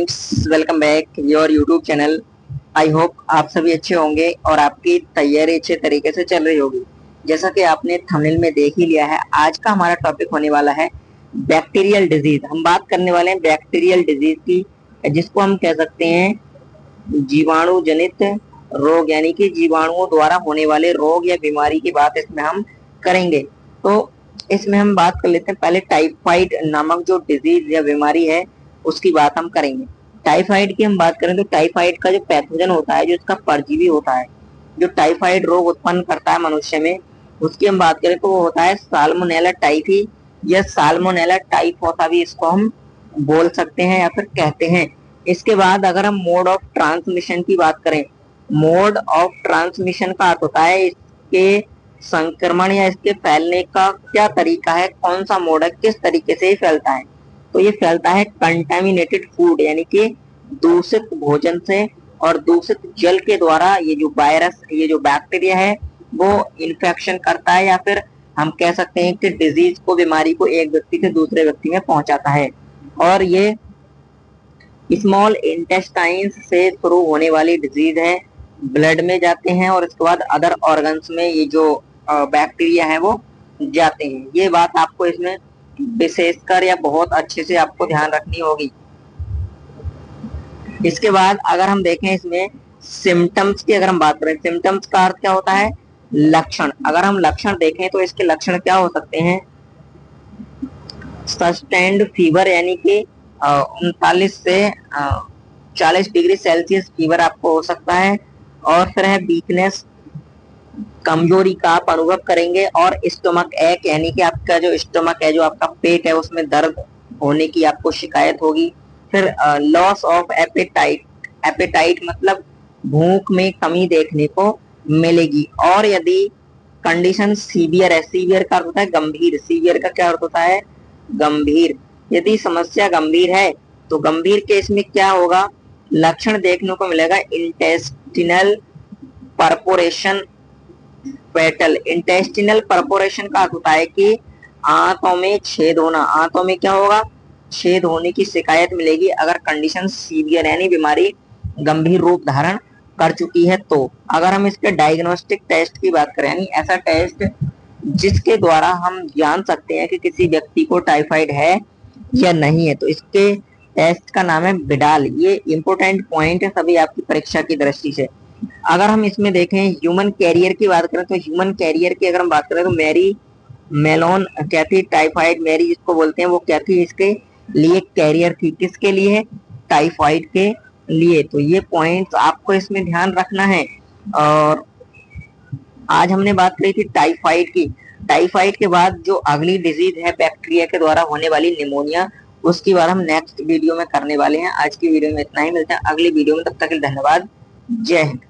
Friends, welcome back your YouTube channel. I hope आप सभी अच्छे होंगे और आपकी तैयारी अच्छे तरीके से चल रही होगी। जैसा कि आपने थंबनेल में देख ही लिया है, आज का हमारा टॉपिक होने वाला है बैक्टीरियल डिजीज। हम बात करने वाले हैं बैक्टीरियल डिजीज की, जिसको हम कह सकते हैं जीवाणु जनित रोग, यानी कि जीवाणुओं द्वारा होने वाले रोग या बीमारी की बात इसमें हम करेंगे। तो इसमें हम बात कर लेते हैं पहले टाइफाइड नामक जो डिजीज या बीमारी है उसकी बात हम करेंगे। टाइफाइड की हम बात करें तो टाइफाइड का जो पैथोजन होता है, जो इसका परजीवी होता है, जो टाइफाइड रोग उत्पन्न करता है मनुष्य में, उसकी हम बात करें तो वो होता है साल्मोनेला टाइफी या साल्मोनेला टाइफोसा भी इसको हम बोल सकते हैं या फिर कहते हैं। इसके बाद अगर हम मोड ऑफ ट्रांसमिशन की बात करें, मोड ऑफ ट्रांसमिशन का अर्थ होता है इसके संक्रमण या इसके फैलने का क्या तरीका है, कौन सा मोड है, किस तरीके से ये फैलता है। तो ये फैलता है कंटामिनेटेड फूड, यानी कि दूषित भोजन से और दूषित जल के द्वारा। ये जो वायरस, ये जो बैक्टीरिया है वो इन्फेक्शन करता है, या फिर हम कह सकते हैं कि डिजीज को, बीमारी को एक व्यक्ति से दूसरे व्यक्ति में पहुंचाता है। और ये स्मॉल इंटेस्टाइन्स से शुरू होने वाली डिजीज है, ब्लड में जाते हैं और इसके बाद अदर ऑर्गन्स में ये जो बैक्टीरिया है वो जाते हैं। ये बात आपको इसमें विशेषकर या बहुत अच्छे से आपको ध्यान रखनी होगी। इसके बाद अगर हम देखें इसमें सिम्टम्स की, अगर हम बात करें, सिम्टम्स का अर्थ क्या होता है, लक्षण। अगर हम लक्षण देखें तो इसके लक्षण क्या हो सकते हैं, सस्टेन्ड फीवर, यानी कि 39 से 40 डिग्री सेल्सियस फीवर आपको हो सकता है। और फिर है वीकनेस, कमजोरी का आप अनुभव करेंगे। और स्टोमक एक, यानी कि आपका जो स्टोमक है, जो आपका पेट है, उसमें दर्द होने की आपको शिकायत होगी। फिर लॉस ऑफ एपेटाइट, एपेटाइट मतलब भूख में कमी देखने को मिलेगी। और यदि कंडीशन सीवियर है, सीवियर का अर्थ होता है गंभीर, सीवियर का क्या अर्थ होता है, गंभीर। यदि समस्या गंभीर है तो गंभीर केस में क्या होगा, लक्षण देखने को मिलेगा intestinal perforation, petal. Intestinal perforation का अर्थ होता है कि आंतों में छेद होना, आंतों में क्या होगा, छेद होने की शिकायत मिलेगी अगर कंडीशन सीवियर यानी बीमारी गंभीर रूप धारण कर चुकी है। तो अगर हम इसके डायग्नोस्टिक टेस्ट की बात करें, यानी ऐसा टेस्ट जिसके द्वारा हम जान सकते हैं कि किसी व्यक्ति को टाइफाइड है या नहीं है, तो इसके टेस्ट का नाम है विडाल। ये इंपोर्टेंट पॉइंट है सभी आपकी परीक्षा की दृष्टि से। अगर हम इसमें देखें ह्यूमन कैरियर की बात करें, तो ह्यूमन कैरियर की अगर हम बात करें तो मैरी मेलोन क्या थी, टाइफाइड मैरी जिसको बोलते हैं, वो क्या थी, इसके लिए कैरियर थी। किसके लिए, टाइफाइड के लिए। तो ये पॉइंट्स आपको इसमें ध्यान रखना है। और आज हमने बात करी थी टाइफाइड की। टाइफाइड के बाद जो अगली डिजीज है बैक्टीरिया के द्वारा होने वाली निमोनिया, उसकी बात हम नेक्स्ट वीडियो में करने वाले हैं। आज की वीडियो में इतना ही, मिलते हैं अगली वीडियो में, तब तक के लिए धन्यवाद, जय हिंद।